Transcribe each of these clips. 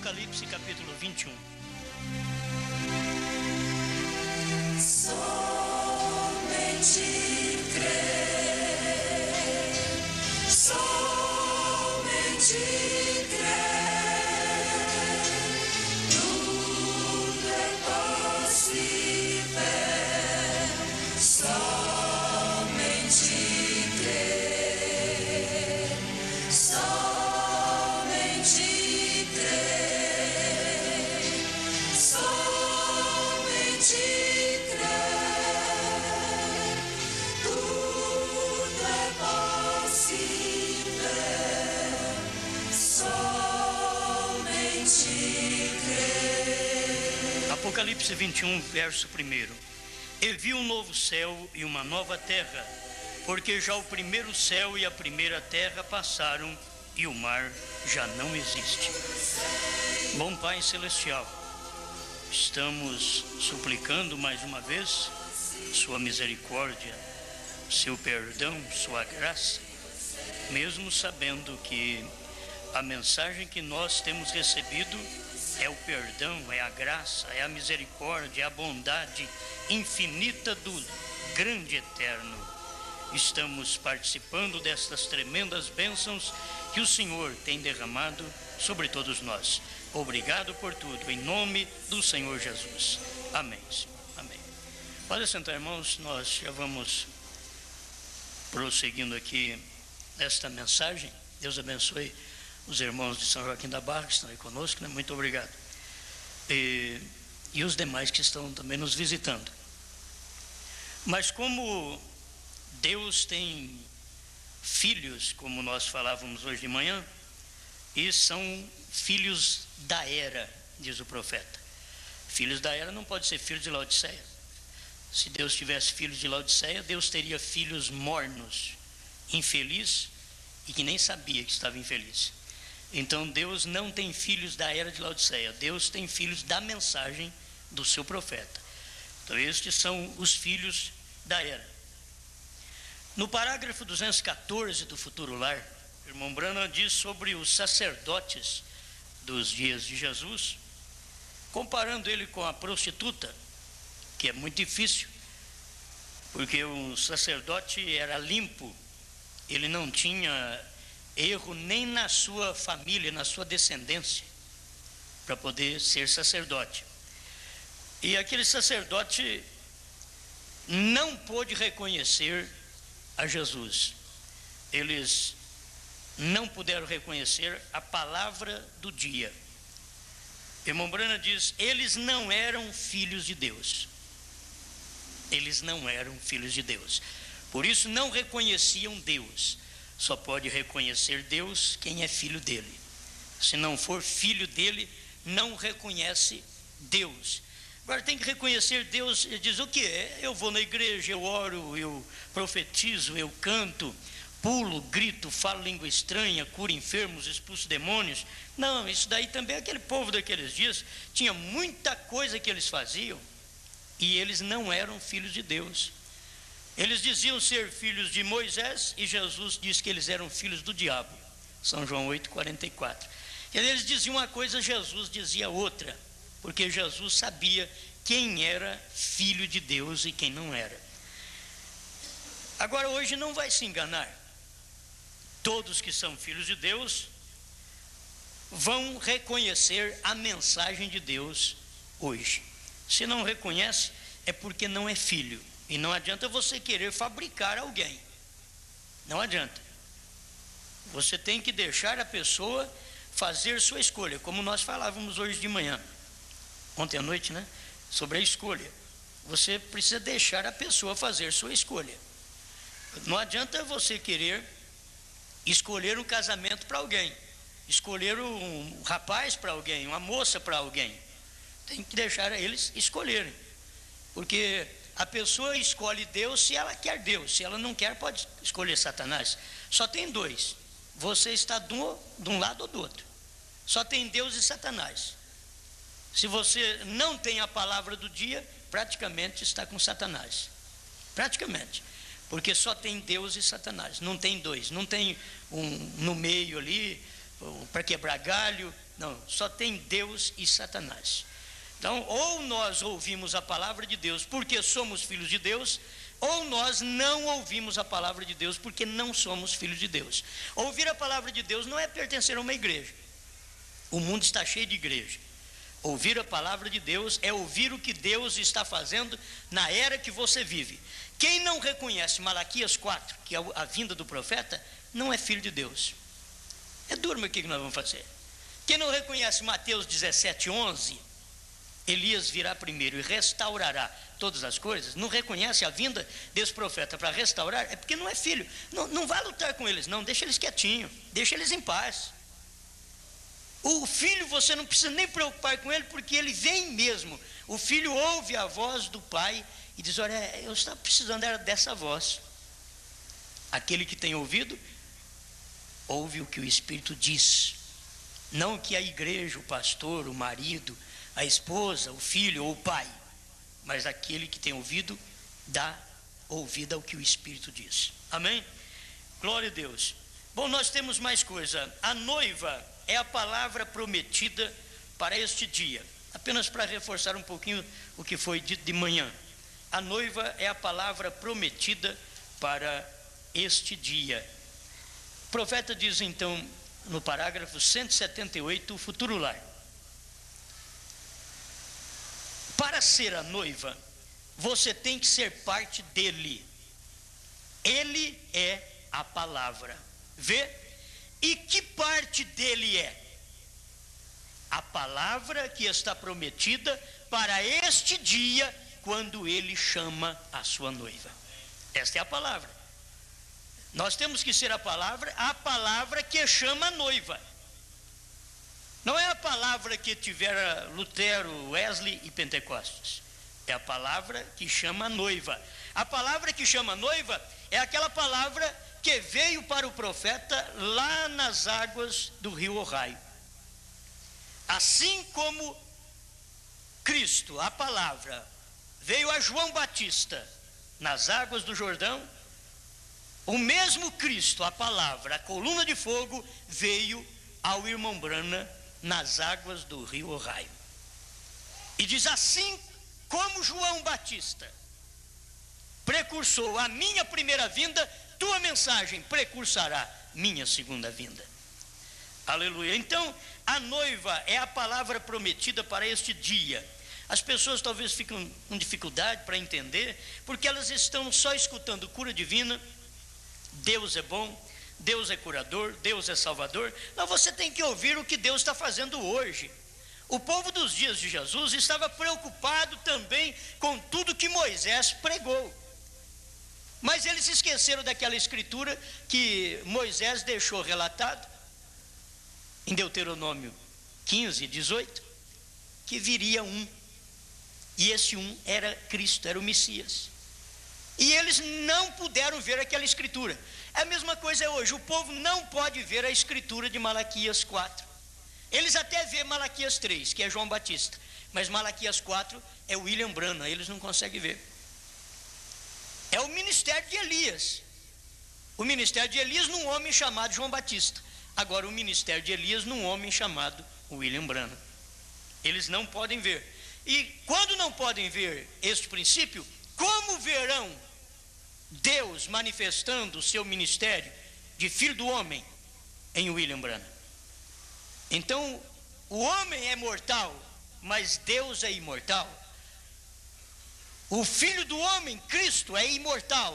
Apocalipse capítulo 21. Somente crer, somente crer, tudo é possível, somente crer, somente crer, somente crer, tudo é possível, somente crer. Apocalipse 21, verso 1. E vi um novo céu e uma nova terra, porque já o primeiro céu e a primeira terra passaram e o mar já não existe. Bom Pai Celestial, estamos suplicando mais uma vez sua misericórdia, seu perdão, sua graça, mesmo sabendo que a mensagem que nós temos recebido é o perdão, é a graça, é a misericórdia, é a bondade infinita do grande eterno. Estamos participando destas tremendas bênçãos que o Senhor tem derramado sobre todos nós. Obrigado por tudo, em nome do Senhor Jesus. Amém, Senhor. Amém. Pode sentar, irmãos, nós já vamos prosseguindo aqui esta mensagem. Deus abençoe os irmãos de São Joaquim da Barra que estão aí conosco, né? Muito obrigado. E os demais que estão também nos visitando. Mas como Deus tem filhos, como nós falávamos hoje de manhã, e são filhos da era, diz o profeta. Filhos da era não pode ser filhos de Laodiceia. Se Deus tivesse filhos de Laodiceia, Deus teria filhos mornos, infeliz e que nem sabia que estava infeliz. Então Deus não tem filhos da era de Laodiceia, Deus tem filhos da mensagem do seu profeta. Então estes são os filhos da era. No parágrafo 214 do Futuro Lar, o irmão Branham diz sobre os sacerdotes dos dias de Jesus, comparando ele com a prostituta, que é muito difícil, porque o sacerdote era limpo, ele não tinha erro nem na sua família, na sua descendência, para poder ser sacerdote. E aquele sacerdote não pôde reconhecer a Jesus. Eles não puderam reconhecer a palavra do dia. Irmão Branham diz: eles não eram filhos de Deus. Eles não eram filhos de Deus. Por isso não reconheciam Deus. Só pode reconhecer Deus quem é filho dele. Se não for filho dele, não reconhece Deus. Agora tem que reconhecer Deus. Ele diz: o que é? Eu vou na igreja, eu oro, eu profetizo, eu canto, pulo, grito, falo língua estranha, curo enfermos, expulso demônios. Não, isso daí também, aquele povo daqueles dias tinha muita coisa que eles faziam e eles não eram filhos de Deus. Eles diziam ser filhos de Moisés e Jesus disse que eles eram filhos do diabo. São João 8,44. Eles diziam uma coisa, Jesus dizia outra, porque Jesus sabia quem era filho de Deus e quem não era. Agora hoje não vai se enganar. Todos que são filhos de Deus vão reconhecer a mensagem de Deus hoje. Se não reconhece, é porque não é filho. E não adianta você querer fabricar alguém. Não adianta. Você tem que deixar a pessoa fazer sua escolha, como nós falávamos hoje de manhã, ontem à noite, né? Sobre a escolha. Você precisa deixar a pessoa fazer sua escolha. Não adianta você querer escolher um casamento para alguém, escolher um rapaz para alguém, uma moça para alguém. Tem que deixar eles escolherem. Porque a pessoa escolhe Deus se ela quer Deus. Se ela não quer, pode escolher Satanás. Só tem dois. Você está de um lado ou do outro. Só tem Deus e Satanás. Se você não tem a palavra do dia, praticamente está com Satanás. Praticamente. Porque só tem Deus e Satanás. Não tem dois. Não tem um no meio ali. para quebrar galho. Não, só tem Deus e Satanás. Então, ou nós ouvimos a palavra de Deus porque somos filhos de Deus, ou nós não ouvimos a palavra de Deus porque não somos filhos de Deus. Ouvir a palavra de Deus não é pertencer a uma igreja. O mundo está cheio de igreja. Ouvir a palavra de Deus é ouvir o que Deus está fazendo na era que você vive. Quem não reconhece Malaquias 4, que é a vinda do profeta, não é filho de Deus. É duro, mas o que nós vamos fazer? Quem não reconhece Mateus 17:11, Elias virá primeiro e restaurará todas as coisas, não reconhece a vinda desse profeta para restaurar, é porque não é filho. Não vai lutar com eles, não, deixa eles quietinhos, deixa eles em paz. O filho você não precisa nem preocupar com ele, porque ele vem mesmo. O filho ouve a voz do pai e diz: olha, eu estava precisando era dessa voz. Aquele que tem ouvido, ouve o que o Espírito diz, não o que a igreja, o pastor, o marido, a esposa, o filho ou o pai, mas aquele que tem ouvido, dá ouvido ao que o Espírito diz. Amém? Glória a Deus. Bom, nós temos mais coisa. A noiva é a palavra prometida para este dia. Apenas para reforçar um pouquinho o que foi dito de manhã. A noiva é a palavra prometida para este dia. O profeta diz então, no parágrafo 178, o futuro lar. Para ser a noiva, você tem que ser parte dele. Ele é a palavra. Vê? E que parte dele é? A palavra que está prometida para este dia, quando ele chama a sua noiva. Esta é a palavra. Nós temos que ser a palavra que chama a noiva. Não é a palavra que tivera Lutero, Wesley e Pentecostes. É a palavra que chama a noiva. A palavra que chama a noiva é aquela palavra que veio para o profeta lá nas águas do rio Ohio. Assim como Cristo, a palavra, veio a João Batista nas águas do Jordão, o mesmo Cristo, a palavra, a coluna de fogo, veio ao irmão Branham nas águas do rio Ohio. E diz: assim como João Batista precursou a minha primeira vinda, tua mensagem precursará minha segunda vinda. Aleluia. Então, a noiva é a palavra prometida para este dia. As pessoas talvez ficam com dificuldade para entender, porque elas estão só escutando cura divina. Deus é bom, Deus é curador, Deus é salvador. Mas você tem que ouvir o que Deus está fazendo hoje. O povo dos dias de Jesus estava preocupado também com tudo que Moisés pregou. Mas eles esqueceram daquela escritura que Moisés deixou relatado em Deuteronômio 15:18, que viria um, e esse um era Cristo, era o Messias. E eles não puderam ver aquela escritura. É a mesma coisa hoje, o povo não pode ver a escritura de Malaquias 4. Eles até vê Malaquias 3, que é João Batista, mas Malaquias 4 é William Branham, eles não conseguem ver. É o ministério de Elias. O ministério de Elias num homem chamado João Batista. Agora o ministério de Elias num homem chamado William Branham. Eles não podem ver. E quando não podem ver este princípio, como verão Deus manifestando o seu ministério de filho do homem em William Branham? Então, o homem é mortal, mas Deus é imortal. O filho do homem, Cristo, é imortal.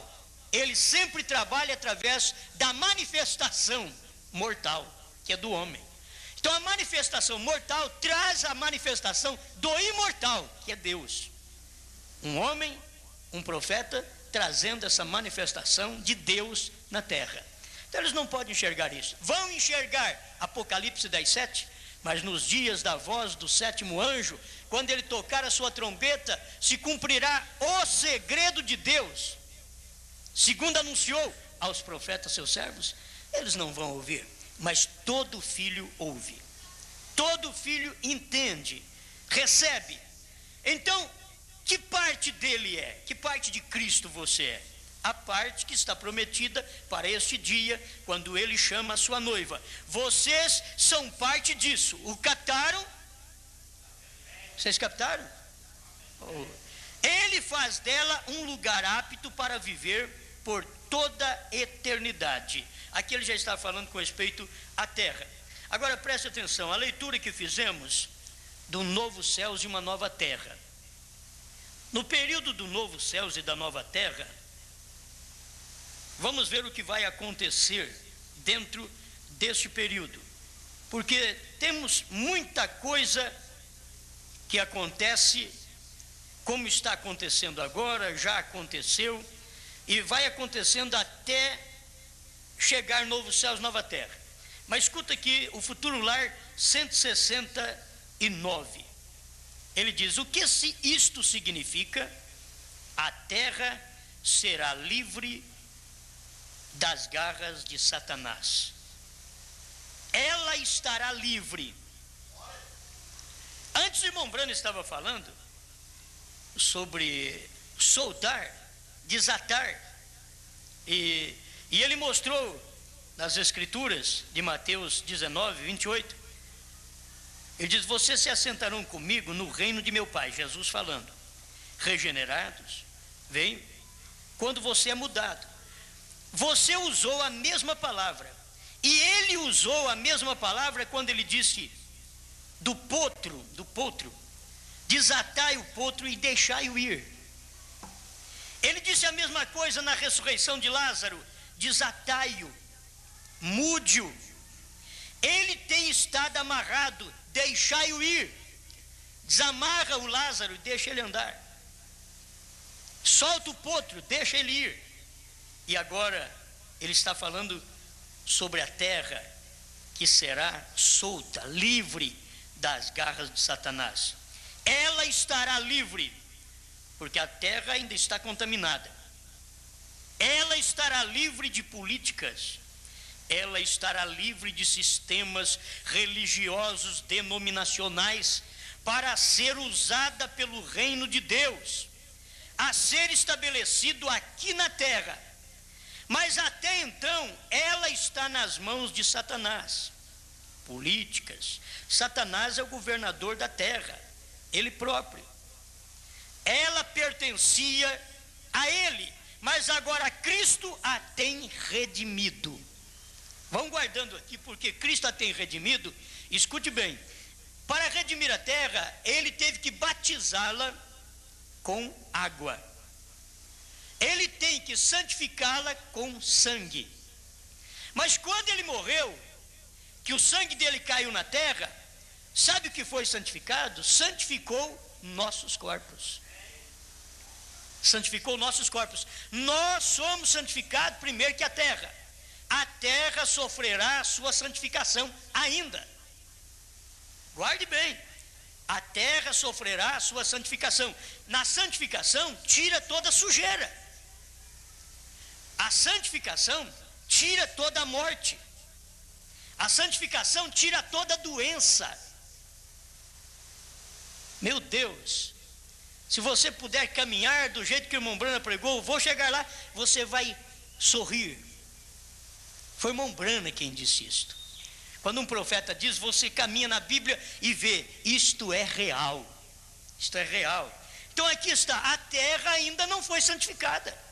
Ele sempre trabalha através da manifestação mortal, que é do homem. Então a manifestação mortal traz a manifestação do imortal, que é Deus. Um homem, um profeta, trazendo essa manifestação de Deus na terra. Então eles não podem enxergar isso. Vão enxergar Apocalipse 10:7, mas nos dias da voz do sétimo anjo, quando ele tocar a sua trombeta, se cumprirá o segredo de Deus, segundo anunciou aos profetas seus servos. Eles não vão ouvir, mas todo filho ouve, todo filho entende, recebe. Então, que parte dele é? Que parte de Cristo você é? a parte que está prometida para este dia, quando ele chama a sua noiva. Vocês são parte disso. O captaram? Vocês captaram? Ele faz dela um lugar apto para viver por toda a eternidade. Aqui ele já está falando com respeito à terra. Agora preste atenção, a leitura que fizemos do novo céus e uma nova terra. No período do novo céus e da nova terra, vamos ver o que vai acontecer dentro deste período, porque temos muita coisa que acontece, como está acontecendo agora, já aconteceu, e vai acontecendo até chegar novo céus, nova terra. Mas escuta aqui o Futuro Lar 169. Ele diz: o que isto significa? A terra será livre das garras de Satanás. Ela estará livre. Antes o irmão Brano estava falando sobre soltar, desatar, e ele mostrou nas escrituras de Mateus 19, 28, ele diz: vocês se assentarão comigo no reino de meu Pai, Jesus falando, regenerados, vem, quando você é mudado. Você usou a mesma palavra, e ele usou a mesma palavra quando ele disse do potro, desatai o potro e deixai-o ir. Ele disse a mesma coisa na ressurreição de Lázaro: desatai-o, mude-o. Ele tem estado amarrado, deixai-o ir. Desamarra o Lázaro e deixa ele andar. Solta o potro, deixa ele ir. E agora ele está falando sobre a terra que será solta, livre das garras de Satanás. Ela estará livre, porque a terra ainda está contaminada. Ela estará livre de políticas. Ela estará livre de sistemas religiosos denominacionais para ser usada pelo reino de Deus, a ser estabelecido aqui na terra. Mas até então, ela está nas mãos de Satanás. Políticas. Satanás é o governador da terra, ele próprio. Ela pertencia a ele, mas agora Cristo a tem redimido. Vão guardando aqui, porque Cristo a tem redimido. Escute bem: para redimir a terra, ele teve que batizá-la com água. Ele tem que santificá-la com sangue. Mas quando ele morreu, que o sangue dele caiu na terra, sabe o que foi santificado? Santificou nossos corpos. Santificou nossos corpos. Nós somos santificados primeiro que a terra. A terra sofrerá a sua santificação ainda. Guarde bem. A terra sofrerá a sua santificação. Na santificação, tira toda a sujeira. A santificação tira toda a morte. A santificação tira toda a doença. Meu Deus, se você puder caminhar do jeito que o irmão Brana pregou, vou chegar lá, você vai sorrir. Foi o irmão Brana quem disse isto. Quando um profeta diz, você caminha na Bíblia e vê, isto é real. Isto é real. Então aqui está, a terra ainda não foi santificada.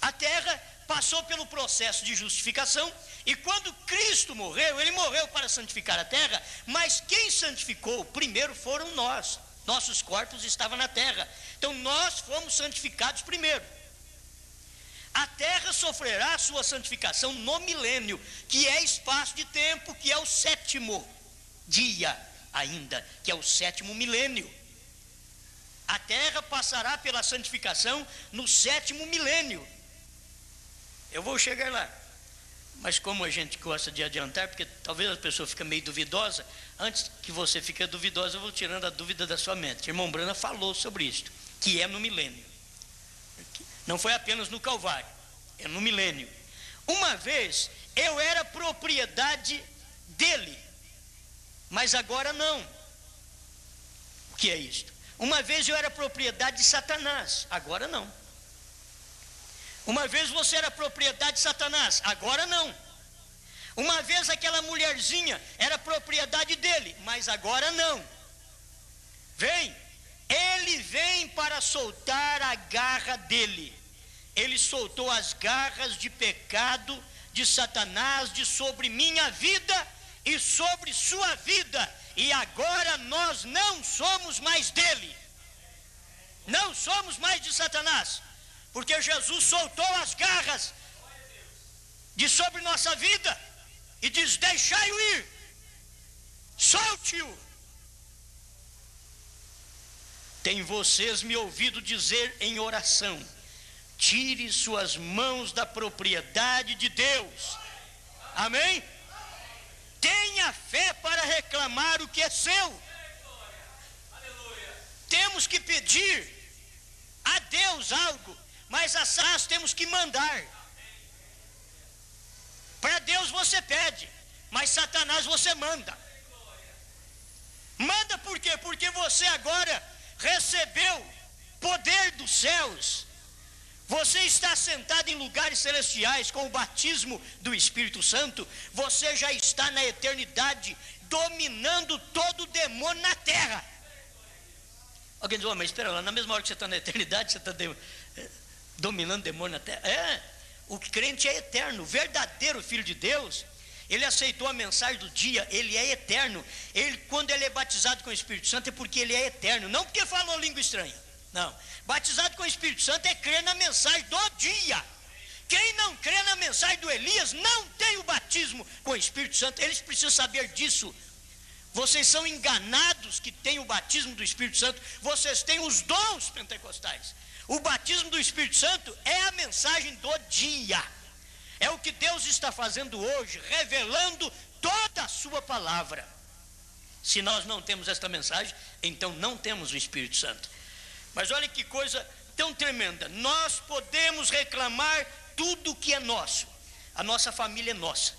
A terra passou pelo processo de justificação, e quando Cristo morreu, ele morreu para santificar a terra, mas quem santificou primeiro foram nós. Nossos corpos estavam na terra, então nós fomos santificados primeiro. A terra sofrerá a sua santificação no milênio, que é espaço de tempo, que é o sétimo dia ainda, que é o sétimo milênio. A terra passará pela santificação no sétimo milênio. Eu vou chegar lá, mas como a gente gosta de adiantar, porque talvez a pessoa fique meio duvidosa, antes que você fique duvidosa, eu vou tirando a dúvida da sua mente. O irmão Brana falou sobre isto, que é no milênio. Não foi apenas no Calvário, é no milênio. Uma vez eu era propriedade dele, mas agora não. O que é isto? Uma vez eu era propriedade de Satanás, agora não. Uma vez você era propriedade de Satanás, agora não. Uma vez aquela mulherzinha era propriedade dele, mas agora não. Ele vem para soltar a garra dele. Ele soltou as garras de pecado de Satanás de sobre minha vida e sobre sua vida. E agora nós não somos mais dele. Não somos mais de Satanás. Porque Jesus soltou as garras de sobre nossa vida e diz: deixai-o ir, solte-o. Tem vocês me ouvido dizer em oração: tire suas mãos da propriedade de Deus. Amém? Tenha fé para reclamar o que é seu. Temos que pedir a Deus algo, mas a Satanás temos que mandar. Para Deus você pede, mas Satanás você manda. Manda por quê? Porque você agora recebeu poder dos céus. Você está sentado em lugares celestiais com o batismo do Espírito Santo. Você já está na eternidade dominando todo demônio na terra. Alguém diz: mas espera lá, na mesma hora que você está na eternidade, você está dominando demônio na terra? O crente é eterno, o verdadeiro filho de Deus. Ele aceitou a mensagem do dia, ele é eterno. Quando ele é batizado com o Espírito Santo é porque ele é eterno, não porque falou língua estranha. Não, batizado com o Espírito Santo é crer na mensagem do dia. Quem não crê na mensagem do Elias não tem o batismo com o Espírito Santo. Eles precisam saber disso. Vocês são enganados que têm o batismo do Espírito Santo. Vocês têm os dons pentecostais. O batismo do Espírito Santo é a mensagem do dia. É o que Deus está fazendo hoje, revelando toda a sua palavra. Se nós não temos esta mensagem, então não temos o Espírito Santo. Mas olha que coisa tão tremenda. Nós podemos reclamar tudo que é nosso. A nossa família é nossa.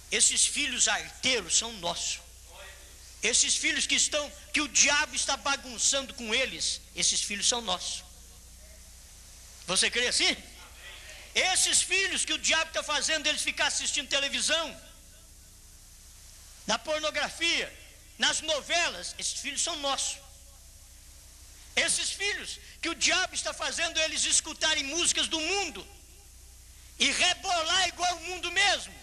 Esses filhos arteiros são nossos. Esses filhos que o diabo está bagunçando com eles, esses filhos são nossos. Você crê assim? Esses filhos que o diabo está fazendo eles ficar assistindo televisão, na pornografia, nas novelas, esses filhos são nossos. Esses filhos que o diabo está fazendo eles escutarem músicas do mundo e rebolar igual o mundo mesmo,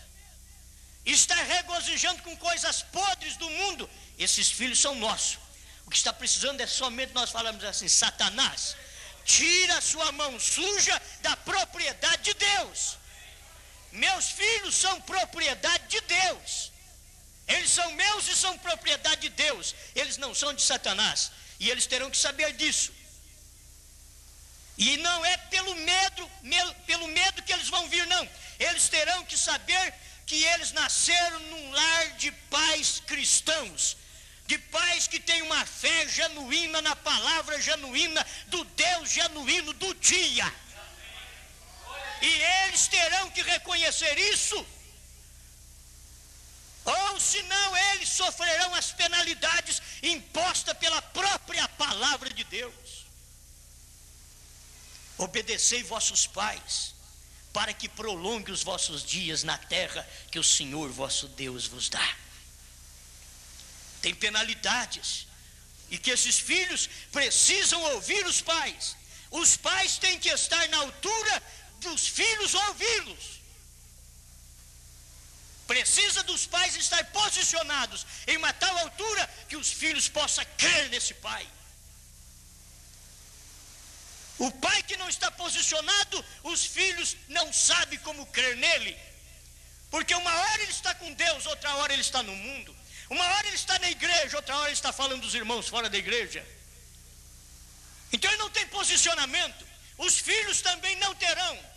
está regozijando com coisas podres do mundo, esses filhos são nossos. O que está precisando é somente nós falamos assim: Satanás, tira a sua mão suja da propriedade de Deus. Meus filhos são propriedade de Deus. Eles são meus e são propriedade de Deus. Eles não são de Satanás. E eles terão que saber disso. E não é pelo medo que eles vão vir, não. Eles terão que saber que eles nasceram num lar de pais cristãos, de pais que têm uma fé genuína na palavra genuína do Deus genuíno do dia. E eles terão que reconhecer isso, ou senão eles sofrerão as penalidades impostas pela própria palavra de Deus. Obedecei vossos pais, para que prolongue os vossos dias na terra que o Senhor vosso Deus vos dá. Tem penalidades, e que esses filhos precisam ouvir os pais. Os pais têm que estar na altura dos filhos ouvi-los. Precisa dos pais estar posicionados em uma tal altura que os filhos possam crer nesse pai. O pai que não está posicionado, os filhos não sabem como crer nele. Porque uma hora ele está com Deus, outra hora ele está no mundo. Uma hora ele está na igreja, outra hora ele está falando dos irmãos fora da igreja. Então ele não tem posicionamento. Os filhos também não terão.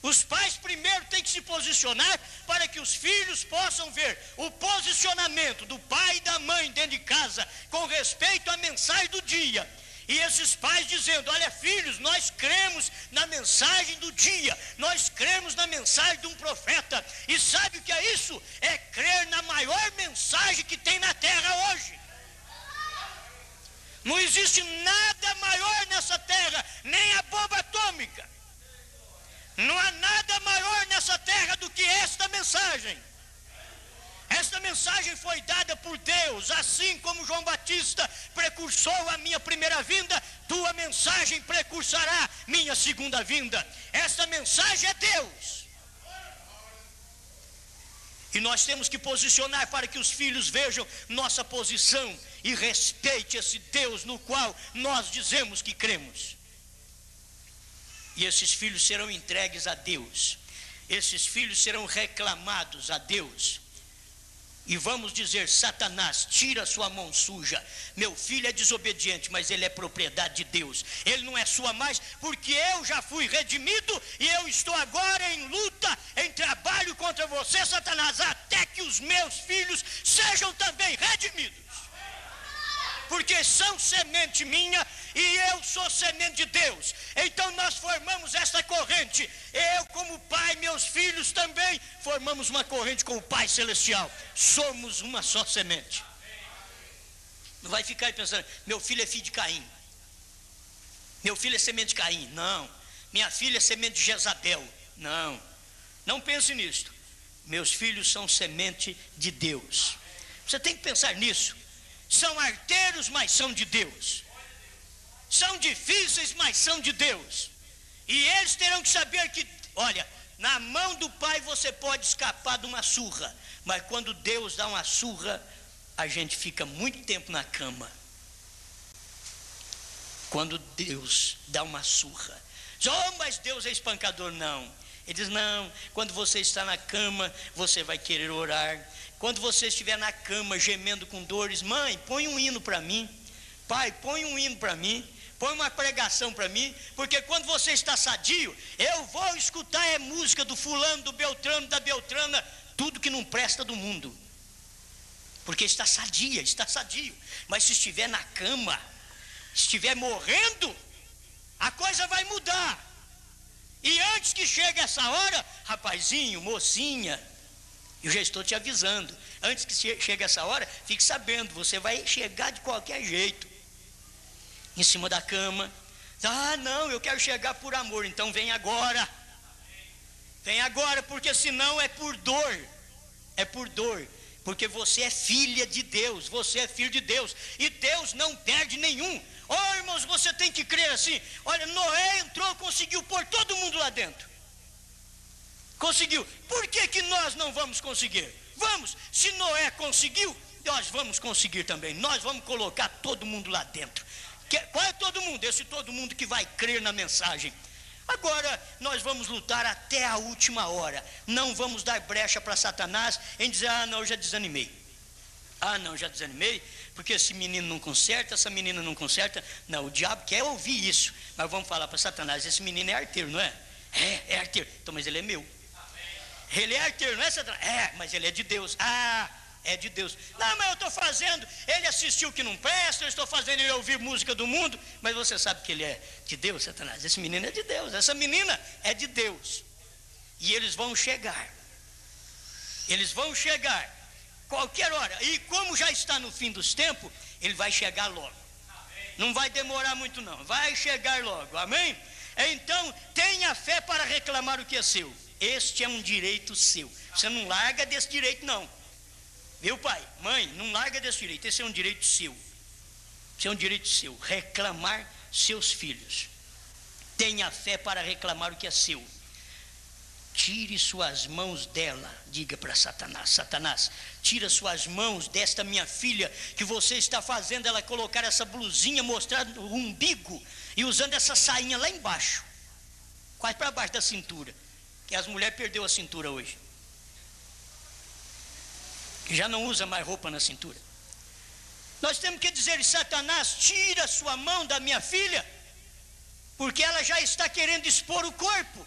Os pais primeiro têm que se posicionar para que os filhos possam ver o posicionamento do pai e da mãe dentro de casa com respeito à mensagem do dia. E esses pais dizendo: olha, filhos, nós cremos na mensagem do dia, nós cremos na mensagem de um profeta. E sabe o que é isso? É crer na maior mensagem que tem na terra hoje. Não existe nada maior nessa terra, nem a bomba atômica. Não há nada maior nessa terra do que esta mensagem. Esta mensagem foi dada por Deus, assim como João Batista precursou a minha primeira vinda, tua mensagem precursará minha segunda vinda. Esta mensagem é Deus. E nós temos que posicionar para que os filhos vejam nossa posição e respeite esse Deus no qual nós dizemos que cremos. E esses filhos serão entregues a Deus. Esses filhos serão reclamados a Deus. E vamos dizer: Satanás, tira sua mão suja. Meu filho é desobediente, mas ele é propriedade de Deus. Ele não é sua mais, porque eu já fui redimido e eu estou agora em luta, em trabalho contra você, Satanás, até que os meus filhos sejam também redimidos. Porque são semente minha e eu sou semente de Deus. Então nós formamos esta corrente. Eu, como pai, meus filhos também formamos uma corrente com o Pai Celestial. Somos uma só semente. Não vai ficar aí pensando: meu filho é filho de Caim, meu filho é semente de Caim. Não. Minha filha é semente de Jezabel. Não. Não pense nisso. Meus filhos são semente de Deus. Você tem que pensar nisso. São arteiros, mas são de Deus. São difíceis, mas são de Deus. E eles terão que saber que, olha, na mão do pai você pode escapar de uma surra, mas quando Deus dá uma surra, a gente fica muito tempo na cama. Quando Deus dá uma surra, oh, mas Deus é espancador. Não. Ele diz: não, quando você está na cama, você vai querer orar. Quando você estiver na cama gemendo com dores, mãe, põe um hino para mim. Pai, põe um hino para mim. Põe uma pregação para mim. Porque quando você está sadio, eu vou escutar música do fulano, do Beltrano, da Beltrana, tudo que não presta do mundo. Porque está sadia, está sadio. Mas se estiver na cama, se estiver morrendo, a coisa vai mudar. E antes que chegue essa hora, rapazinho, mocinha, eu já estou te avisando, antes que chegue essa hora, fique sabendo, você vai chegar de qualquer jeito, em cima da cama. Ah, não, eu quero chegar por amor. Então vem agora, porque senão é por dor, porque você é filha de Deus, você é filho de Deus, e Deus não perde nenhum. Oh, irmãos, você tem que crer assim. Olha, Noé entrou, conseguiu pôr todo mundo lá dentro. Conseguiu. Por que nós não vamos conseguir? Vamos. Se Noé conseguiu, nós vamos conseguir também. Nós vamos colocar todo mundo lá dentro. Qual é todo mundo? Esse todo mundo que vai crer na mensagem. Agora nós vamos lutar até a última hora. Não vamos dar brecha para Satanás em dizer: ah, não, eu já desanimei. Ah, não, já desanimei, porque esse menino não conserta, essa menina não conserta. Não, o diabo quer ouvir isso. Mas vamos falar para Satanás: esse menino é arteiro, não é? É arteiro. Então, mas ele é meu. Ele é arteiro, não é, Satanás? É, mas ele é de Deus. Ah, é de Deus. Não, mas eu estou fazendo ele assistir o que não presta, eu estou fazendo ele ouvir música do mundo. Mas você sabe que ele é de Deus, Satanás? Esse menino é de Deus, essa menina é de Deus. E eles vão chegar. Eles vão chegar qualquer hora. E como já está no fim dos tempos, ele vai chegar logo. Não vai demorar muito não, vai chegar logo. Amém? Então tenha fé para reclamar o que é seu. Este é um direito seu. Você não larga desse direito não. Viu, pai? Mãe, não larga desse direito. Esse é um direito seu. Esse é um direito seu. Reclamar seus filhos. Tenha fé para reclamar o que é seu. Tire suas mãos dela. Diga para Satanás: Satanás, tira suas mãos desta minha filha, que você está fazendo ela colocar essa blusinha, mostrando o umbigo e usando essa sainha lá embaixo, quase para baixo da cintura. Que as mulheres perdeu a cintura hoje, que já não usa mais roupa na cintura. Nós temos que dizer: Satanás, tira sua mão da minha filha, porque ela já está querendo expor o corpo,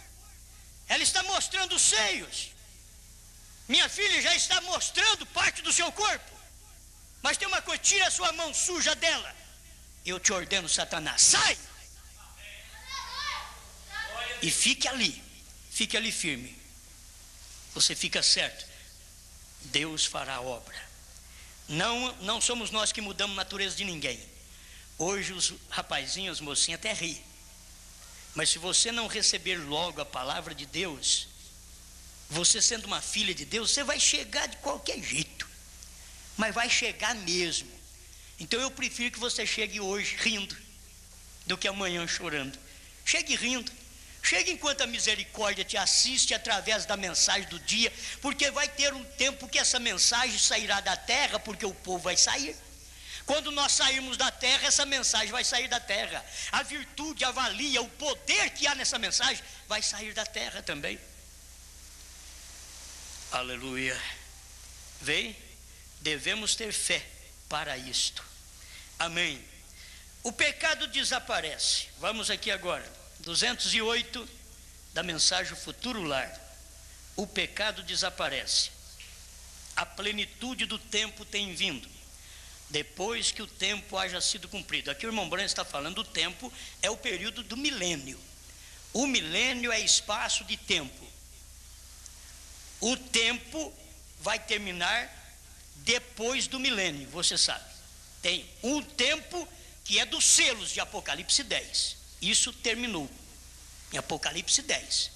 ela está mostrando os seios. Minha filha já está mostrando parte do seu corpo. Mas tem uma coisa: tira a sua mão suja dela. Eu te ordeno, Satanás, sai! E fique ali firme. Você fica certo, Deus fará a obra. Não somos nós que mudamos a natureza de ninguém. Hoje os rapazinhos, as mocinhas até riem. Mas se você não receber logo a palavra de Deus, você sendo uma filha de Deus, você vai chegar de qualquer jeito. Mas vai chegar mesmo. Então eu prefiro que você chegue hoje rindo, do que amanhã chorando. Chegue rindo. Chegue enquanto a misericórdia te assiste através da mensagem do dia, porque vai ter um tempo que essa mensagem sairá da terra, porque o povo vai sair. Quando nós sairmos da terra, essa mensagem vai sair da terra. A virtude, a valia, o poder que há nessa mensagem vai sair da terra também. Aleluia. Vem, devemos ter fé para isto. Amém. O pecado desaparece. Vamos aqui agora, 208 da mensagem Futuro Lar. O pecado desaparece. A plenitude do tempo tem vindo, depois que o tempo haja sido cumprido. Aqui o irmão Branco está falando, o tempo é o período do milênio. O milênio é espaço de tempo. O tempo vai terminar depois do milênio, você sabe. Tem um tempo que é dos selos de Apocalipse 10. Isso terminou em Apocalipse 10.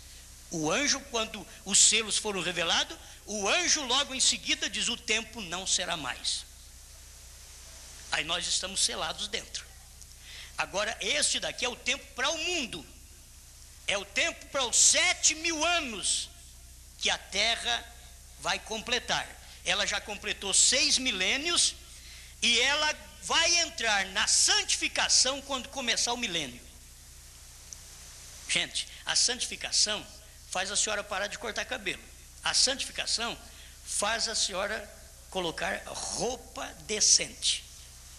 O anjo, quando os selos foram revelados, o anjo logo em seguida diz: o tempo não será mais. Aí nós estamos selados dentro. Agora este daqui é o tempo para o mundo. É o tempo para os 7.000 anos que a terra vai completar. Ela já completou 6 milênios e ela vai entrar na santificação quando começar o milênio. Gente, a santificação faz a senhora parar de cortar cabelo. A santificação faz a senhora colocar roupa decente.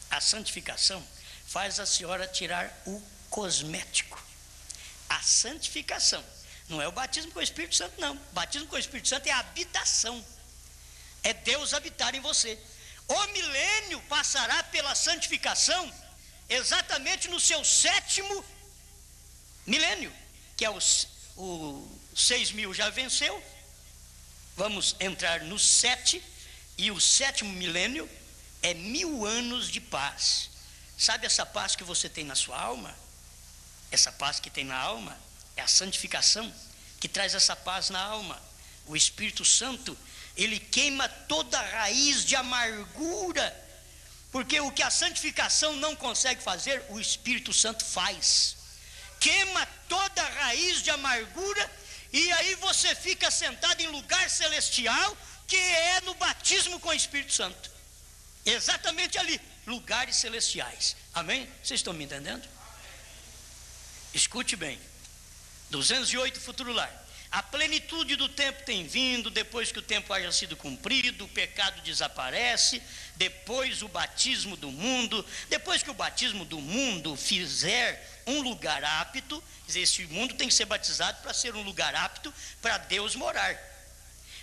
A santificação faz a senhora tirar o cosmético. A santificação não é o batismo com o Espírito Santo, não. O batismo com o Espírito Santo é a habitação. É Deus habitar em você. O milênio passará pela santificação exatamente no seu 7º milênio, que é o 6.000 já venceu. Vamos entrar no 7, e o 7º milênio é 1.000 anos de paz. Sabe essa paz que você tem na sua alma? Essa paz que tem na alma é a santificação que traz essa paz na alma. O Espírito Santo, ele queima toda a raiz de amargura, porque o que a santificação não consegue fazer, o Espírito Santo faz. Queima toda a raiz de amargura, e aí você fica sentado em lugar celestial, que é no batismo com o Espírito Santo. Exatamente ali, lugares celestiais. Amém? Vocês estão me entendendo? Escute bem. 208, Futuro Lar. A plenitude do tempo tem vindo, depois que o tempo haja sido cumprido, o pecado desaparece, depois o batismo do mundo, depois que o batismo do mundo fizer um lugar apto, esse mundo tem que ser batizado para ser um lugar apto para Deus morar.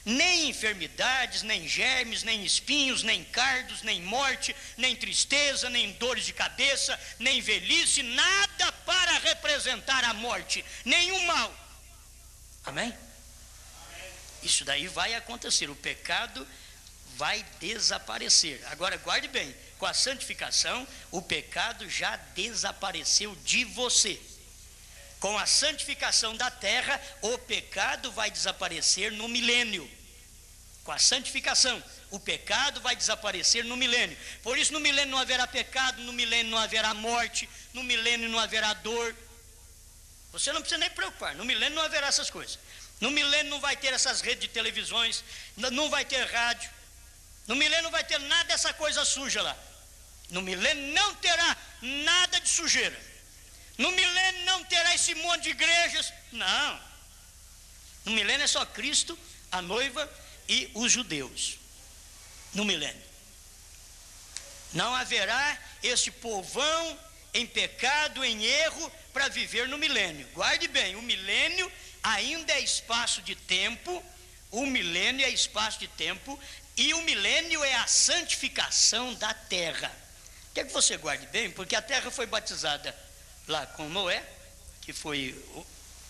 Nem enfermidades, nem germes, nem espinhos, nem cardos, nem morte, nem tristeza, nem dores de cabeça, nem velhice, nada para representar a morte, nenhum mal. Amém? Isso daí vai acontecer, o pecado vai desaparecer. Agora guarde bem, com a santificação, o pecado já desapareceu de você. Com a santificação da terra, o pecado vai desaparecer no milênio. Com a santificação, o pecado vai desaparecer no milênio. Por isso no milênio não haverá pecado, no milênio não haverá morte, no milênio não haverá dor. Você não precisa nem preocupar, no milênio não haverá essas coisas. No milênio não vai ter essas redes de televisões, não vai ter rádio. No milênio não vai ter nada dessa coisa suja lá. No milênio não terá nada de sujeira. No milênio não terá esse monte de igrejas. Não. No milênio é só Cristo, a noiva e os judeus. No milênio não haverá esse povão em pecado, em erro, para viver no milênio. Guarde bem, o milênio ainda é espaço de tempo. O milênio é espaço de tempo, e o milênio é a santificação da terra. Quer que você guarde bem, porque a terra foi batizada lá com Noé, que foi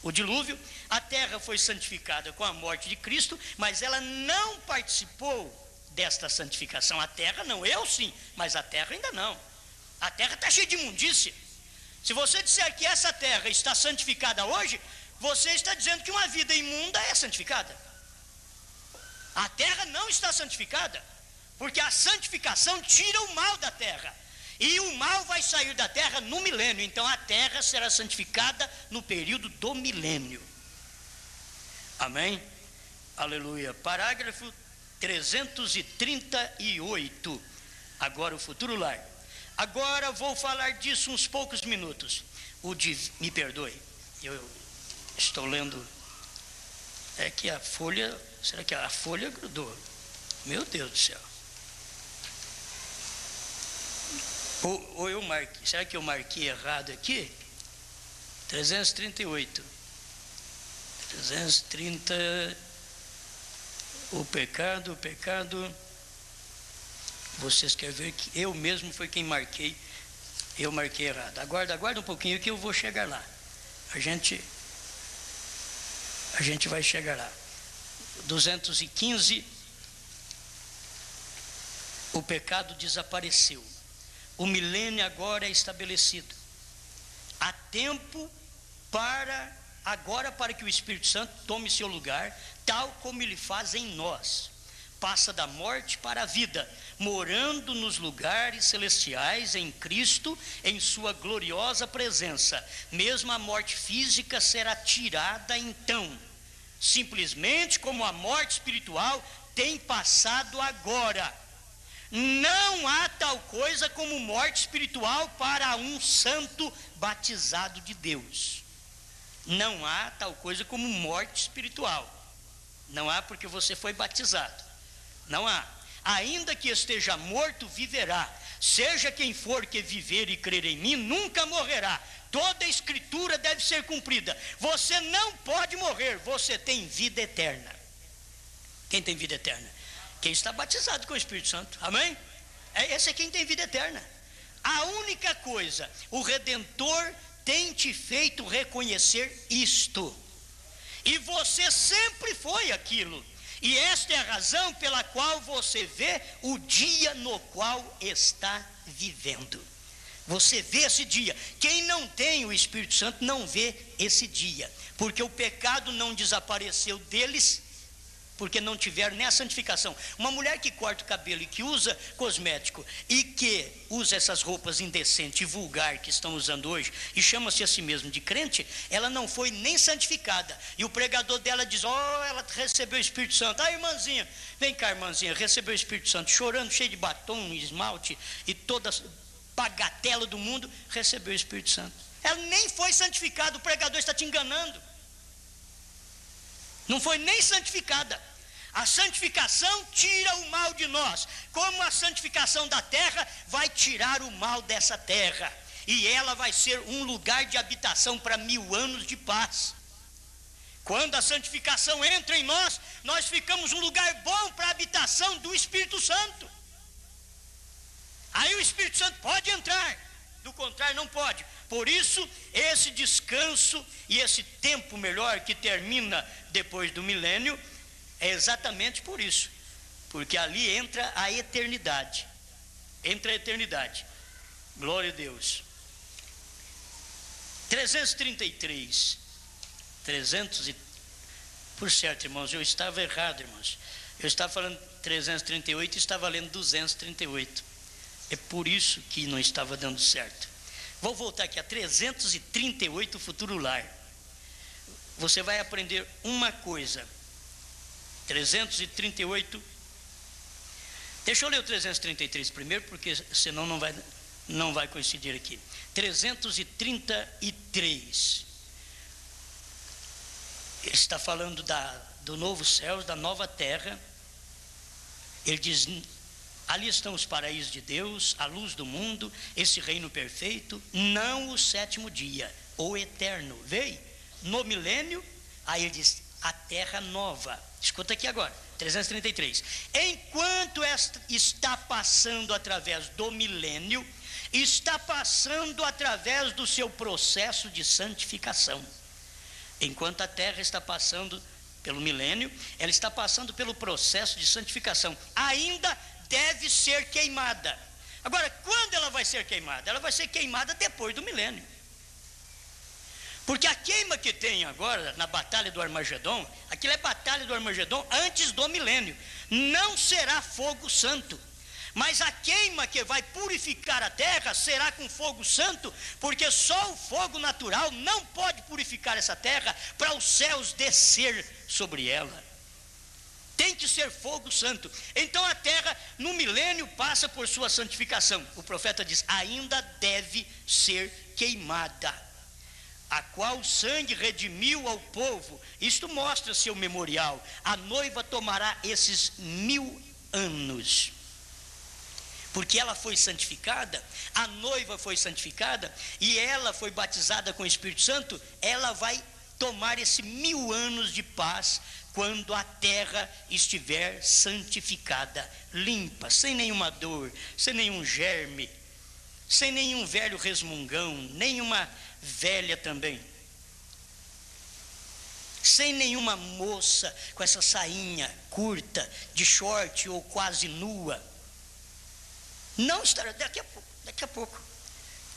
o dilúvio. A terra foi santificada com a morte de Cristo, mas ela não participou desta santificação. A terra não, eu sim, mas a terra ainda não. A terra está cheia de imundícia. Se você disser que essa terra está santificada hoje, você está dizendo que uma vida imunda é santificada. A terra não está santificada, porque a santificação tira o mal da terra. E o mal vai sair da terra no milênio. Então a terra será santificada no período do milênio. Amém? Aleluia. Parágrafo 338. Agora o futuro lar. Agora vou falar disso uns poucos minutos. Me perdoe, eu estou lendo. É que a folha, será que a folha grudou? Meu Deus do céu. Ou eu marquei, será que eu marquei errado aqui? 338. 330. O pecado. Vocês querem ver que eu mesmo foi quem marquei. Eu marquei errado. Aguarda um pouquinho que eu vou chegar lá. A gente vai chegar lá. 215. O pecado desapareceu. O milênio agora é estabelecido. Há tempo para que o Espírito Santo tome seu lugar, tal como ele faz em nós. Passa da morte para a vida, morando nos lugares celestiais em Cristo, em sua gloriosa presença. Mesmo a morte física será tirada então, simplesmente como a morte espiritual tem passado agora. Não há tal coisa como morte espiritual para um santo batizado de Deus. Não há tal coisa como morte espiritual. Não há, porque você foi batizado. Não há. Ainda que esteja morto, viverá. Seja quem for que viver e crer em mim, nunca morrerá. Toda a escritura deve ser cumprida. Você não pode morrer, você tem vida eterna. Quem tem vida eterna? Quem está batizado com o Espírito Santo. Amém? Esse é quem tem vida eterna. A única coisa, o Redentor tem te feito reconhecer isto. E você sempre foi aquilo. E esta é a razão pela qual você vê o dia no qual está vivendo. Você vê esse dia. Quem não tem o Espírito Santo não vê esse dia, porque o pecado não desapareceu deles, porque não tiveram nem a santificação. Uma mulher que corta o cabelo e que usa cosmético e que usa essas roupas indecentes e vulgar que estão usando hoje e chama-se a si mesmo de crente, ela não foi nem santificada. E o pregador dela diz: ela recebeu o Espírito Santo. Irmãzinha, vem cá, irmãzinha, recebeu o Espírito Santo, chorando, cheio de batom, esmalte e toda a bagatela do mundo, recebeu o Espírito Santo. Ela nem foi santificada, o pregador está te enganando. Não foi nem santificada. A santificação tira o mal de nós, como a santificação da terra vai tirar o mal dessa terra, e ela vai ser um lugar de habitação para 1000 anos de paz. Quando a santificação entra em nós, nós ficamos um lugar bom para a habitação do Espírito Santo. Aí o Espírito Santo pode entrar, do contrário não pode. Por isso, esse descanso e esse tempo melhor que termina depois do milênio, é exatamente por isso, porque ali entra a eternidade. Entra a eternidade. Glória a Deus. 333. Por certo, irmãos, eu estava errado, irmãos. Eu estava falando 338 e estava lendo 238. É por isso que não estava dando certo. Vou voltar aqui a 338, futuro lar. Você vai aprender uma coisa. 338. Deixa eu ler o 333 primeiro, porque senão não vai coincidir aqui. 333. Ele está falando do novo céu, da nova terra. Ele diz: ali estão os paraísos de Deus, a luz do mundo, esse reino perfeito, não o 7º dia, o eterno. Veio no milênio, aí ele diz: a terra nova. Escuta aqui agora, 333. Enquanto esta está passando através do milênio, está passando através do seu processo de santificação. Enquanto a terra está passando pelo milênio, ela está passando pelo processo de santificação. Ainda deve ser queimada, Agora, quando ela vai ser queimada? Ela vai ser queimada depois do milênio. Porque a queima que tem agora na batalha do Armagedon, aquilo é batalha do Armagedon antes do milênio. Não será fogo santo. Mas a queima que vai purificar a terra será com fogo santo, porque só o fogo natural não pode purificar essa terra para os céus descer sobre ela. Tem que ser fogo santo. Então a terra no milênio passa por sua santificação. O profeta diz: ainda deve ser queimada, a qual o sangue redimiu ao povo. Isto mostra seu memorial. A noiva tomará esses 1000 anos. Porque ela foi santificada, a noiva foi santificada, e ela foi batizada com o Espírito Santo. Ela vai tomar esse 1000 anos de paz, quando a terra estiver santificada, limpa, sem nenhuma dor, sem nenhum germe, sem nenhum velho resmungão, nenhuma velha também, sem nenhuma moça com essa sainha curta, de short ou quase nua. Não estará, daqui a pouco.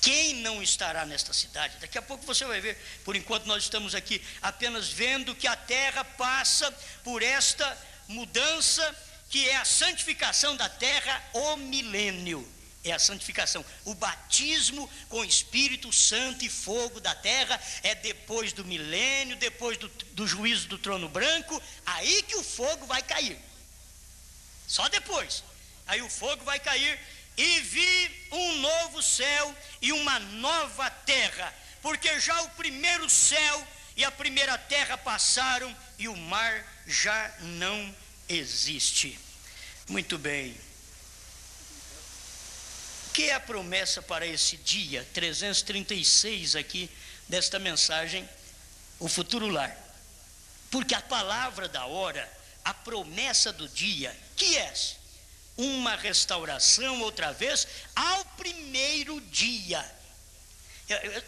Quem não estará nesta cidade? Daqui a pouco você vai ver. Por enquanto nós estamos aqui apenas vendo que a terra passa por esta mudança, que é a santificação da terra, o milênio. É a santificação, o batismo com o Espírito Santo e fogo da terra é depois do milênio, depois do juízo do trono branco. Aí que o fogo vai cair, só depois. Aí o fogo vai cair. E vi um novo céu e uma nova terra, porque já o primeiro céu e a primeira terra passaram e o mar já não existe. Muito bem. O que é a promessa para esse dia 336 aqui desta mensagem, o futuro lar? Porque a palavra da hora, a promessa do dia, que é uma restauração outra vez ao primeiro dia.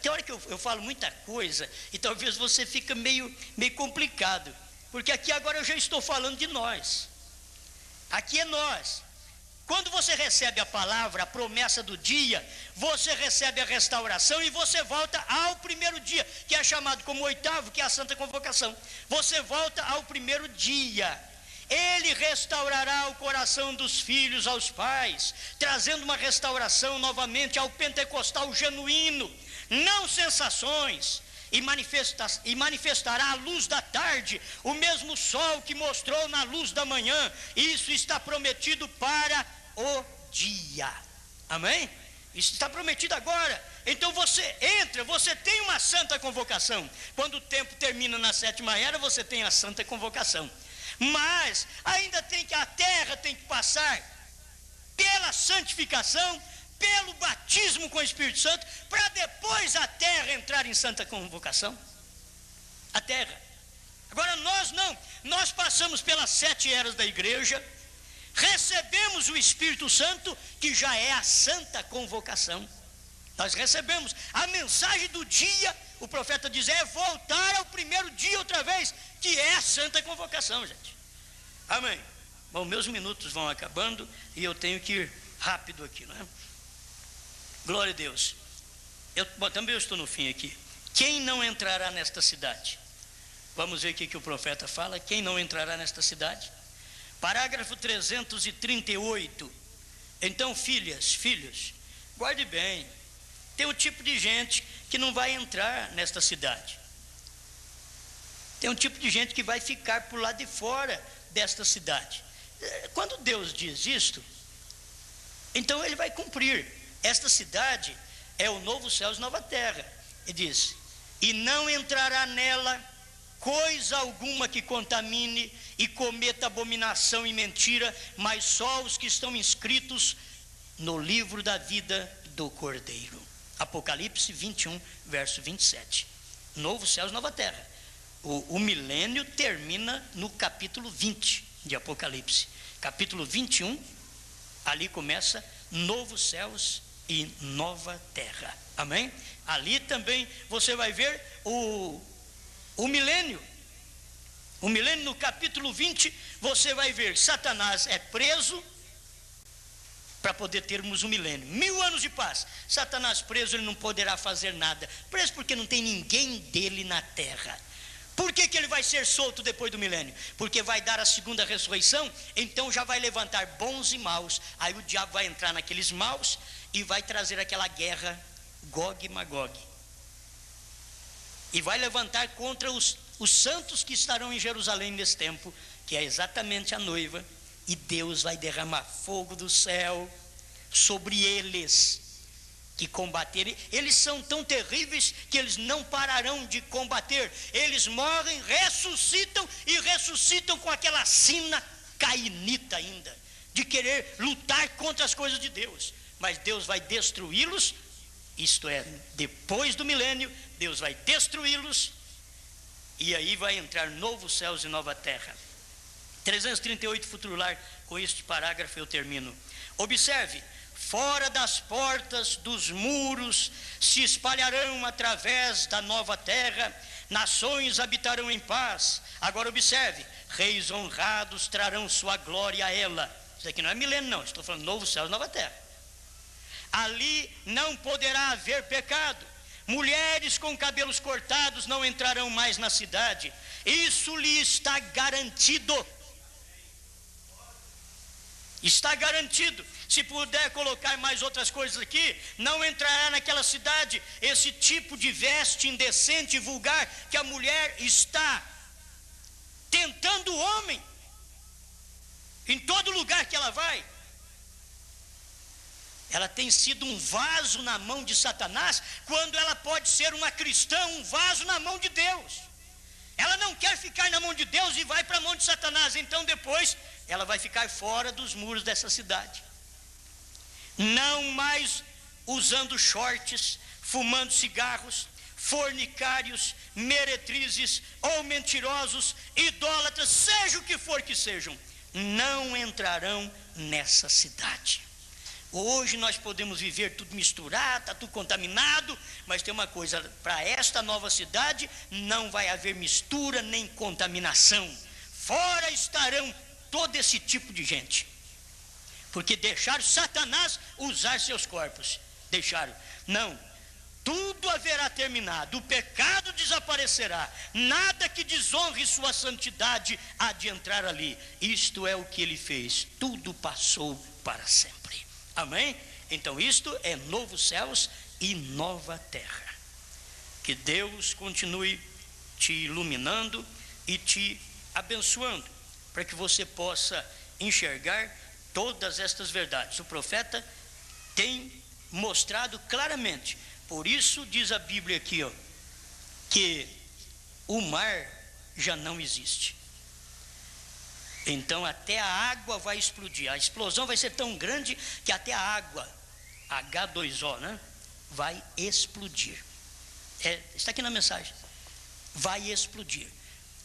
Tem hora que eu falo muita coisa e talvez você fica meio complicado, porque aqui agora eu já estou falando de nós. Aqui é nós. Quando você recebe a palavra, a promessa do dia, você recebe a restauração e você volta ao primeiro dia, que é chamado como oitavo, que é a Santa Convocação. Você volta ao primeiro dia. Ele restaurará o coração dos filhos aos pais, trazendo uma restauração novamente ao pentecostal genuíno, não sensações, e manifestará a luz da tarde, o mesmo sol que mostrou na luz da manhã. Isso está prometido para o dia. Amém? Isso está prometido agora. Então você entra, você tem uma santa convocação. Quando o tempo termina na 7ª era, você tem a santa convocação. Mas ainda a terra tem que passar pela santificação, pelo batismo com o Espírito Santo, para depois a terra entrar em santa convocação. A terra. Agora nós não, nós passamos pelas 7 eras da igreja, recebemos o Espírito Santo, que já é a santa convocação. Nós recebemos a mensagem do dia. O profeta diz, é voltar ao primeiro dia outra vez, que é a santa convocação, gente. Amém. Bom, meus minutos vão acabando e eu tenho que ir rápido aqui, não é? Glória a Deus. Também eu estou no fim aqui. Quem não entrará nesta cidade? Vamos ver o que o profeta fala. Quem não entrará nesta cidade? Parágrafo 338. Então, filhos, guarde bem. Tem um tipo de gente que não vai entrar nesta cidade. Tem um tipo de gente que vai ficar por lá de fora desta cidade. Quando Deus diz isto, então Ele vai cumprir. Esta cidade é o novo céu e nova terra. Ele diz, e não entrará nela coisa alguma que contamine e cometa abominação e mentira, mas só os que estão inscritos no livro da vida do Cordeiro. Apocalipse 21, verso 27. Novo céu e nova terra. O milênio termina no capítulo 20 de Apocalipse. Capítulo 21, ali começa novos céus e nova terra. Amém? Ali também você vai ver o milênio. O milênio no capítulo 20, você vai ver Satanás é preso para poder termos um milênio. 1000 anos de paz. Satanás preso, ele não poderá fazer nada. Preso porque não tem ninguém dele na terra. Por que ele vai ser solto depois do milênio? Porque vai dar a segunda ressurreição, então já vai levantar bons e maus. Aí o diabo vai entrar naqueles maus e vai trazer aquela guerra Gog e Magog. E vai levantar contra os santos que estarão em Jerusalém nesse tempo, que é exatamente a noiva. E Deus vai derramar fogo do céu sobre eles que combaterem. Eles são tão terríveis que eles não pararão de combater. Eles morrem, ressuscitam e ressuscitam com aquela sina cainita ainda, de querer lutar contra as coisas de Deus. Mas Deus vai destruí-los, isto é, depois do milênio, Deus vai destruí-los, e aí vai entrar novos céus e nova terra. 338 futuro lar, com este parágrafo eu termino. Observe, fora das portas dos muros se espalharão através da nova terra, nações habitarão em paz. Agora observe, reis honrados trarão sua glória a ela. Isso aqui não é milênio não, estou falando novo céu e nova terra. Ali não poderá haver pecado. Mulheres com cabelos cortados não entrarão mais na cidade. Isso lhe está garantido. Está garantido. Se puder colocar mais outras coisas aqui, não entrará naquela cidade esse tipo de veste indecente e vulgar que a mulher está tentando o homem em todo lugar que ela vai. Ela tem sido um vaso na mão de Satanás, quando ela pode ser uma cristã, um vaso na mão de Deus. Ela não quer ficar na mão de Deus e vai para a mão de Satanás. Então depois ela vai ficar fora dos muros dessa cidade. Não mais usando shorts, fumando cigarros, fornicários, meretrizes ou mentirosos, idólatras, seja o que for que sejam, não entrarão nessa cidade. Hoje nós podemos viver tudo misturado, está tudo contaminado, mas tem uma coisa, para esta nova cidade não vai haver mistura nem contaminação. Fora estarão todo esse tipo de gente, porque deixaram Satanás usar seus corpos. Deixaram. Não, tudo haverá terminado, o pecado desaparecerá, nada que desonre sua santidade há de entrar ali. Isto é o que ele fez, tudo passou para sempre. Amém? Então isto é novos céus e nova terra. Que Deus continue te iluminando e te abençoando, para que você possa enxergar todas estas verdades. O profeta tem mostrado claramente. Por isso diz a Bíblia aqui, ó, que o mar já não existe. Então até a água vai explodir. A explosão vai ser tão grande que até a água, H2O, né, vai explodir. Está aqui na mensagem. Vai explodir.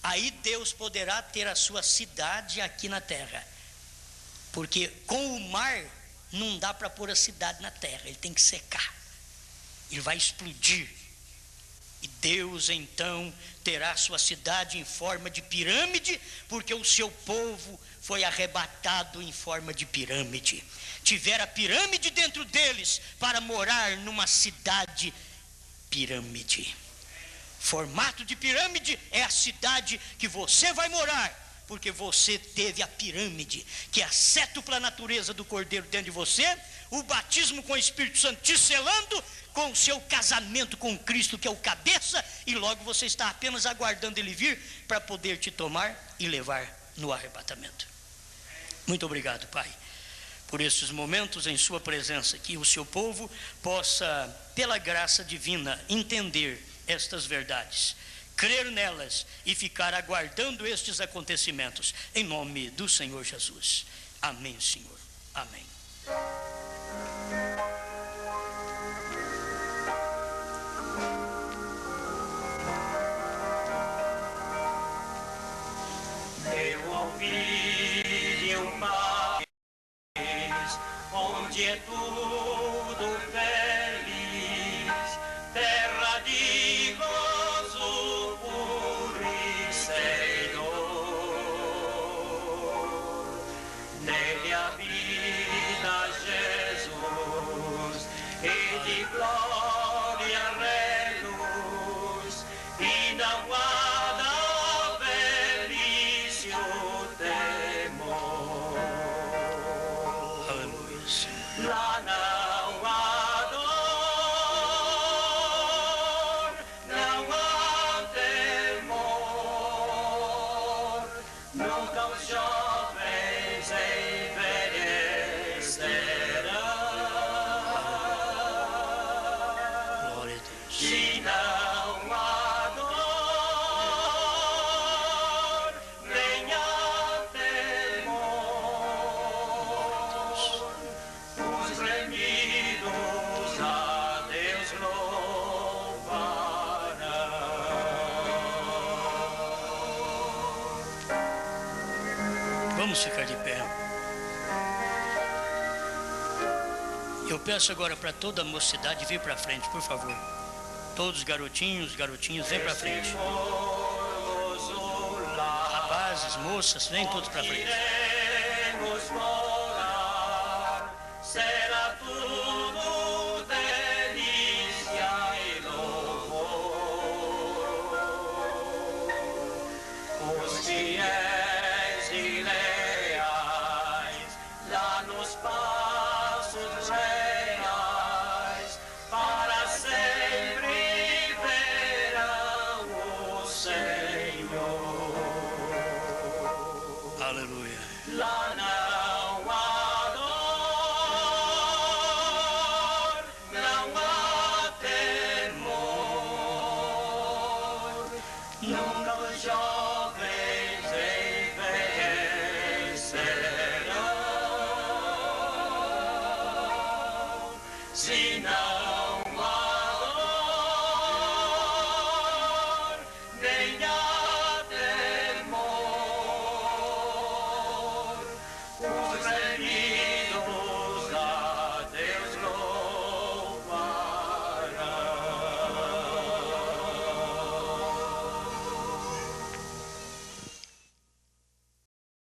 Aí Deus poderá ter a sua cidade aqui na terra. Porque com o mar não dá para pôr a cidade na terra, ele tem que secar. Ele vai explodir. E Deus então terá sua cidade em forma de pirâmide, porque o seu povo foi arrebatado em forma de pirâmide. Tiveram a pirâmide dentro deles para morar numa cidade pirâmide. Formato de pirâmide é a cidade que você vai morar, porque você teve a pirâmide, que é a cétupla natureza do Cordeiro dentro de você, o batismo com o Espírito Santo te selando, com o seu casamento com Cristo, que é o cabeça, e logo você está apenas aguardando ele vir para poder te tomar e levar no arrebatamento. Muito obrigado, Pai, por esses momentos em sua presença, que o seu povo possa, pela graça divina, entender estas verdades, crer nelas e ficar aguardando estes acontecimentos, em nome do Senhor Jesus. Amém, Senhor. Amém. Eu ouvi um país onde é tudo feliz, terra de gozo puro e sereno. Nele a vida e de glória reluz, e não há na velhice o temor. Aleluia, Senhor. Lá não há dor, não há temor, nunca os jovens envelhecerão. Glória a Deus. Se não há dor, nem há temor, os remidos a Deus louvarão. Vamos ficar de pé. Eu peço agora para toda a mocidade vir para frente, por favor. Todos os garotinhos, vem para frente. Rapazes, moças, vem todos para frente. Iremos morar, será tudo delícia e louvor. Os fiéis e leais, lá nos passos reais, para sempre verão o Senhor. Aleluia. Lá não há dor, não há temor, nunca os jovens envelhecerão. Se não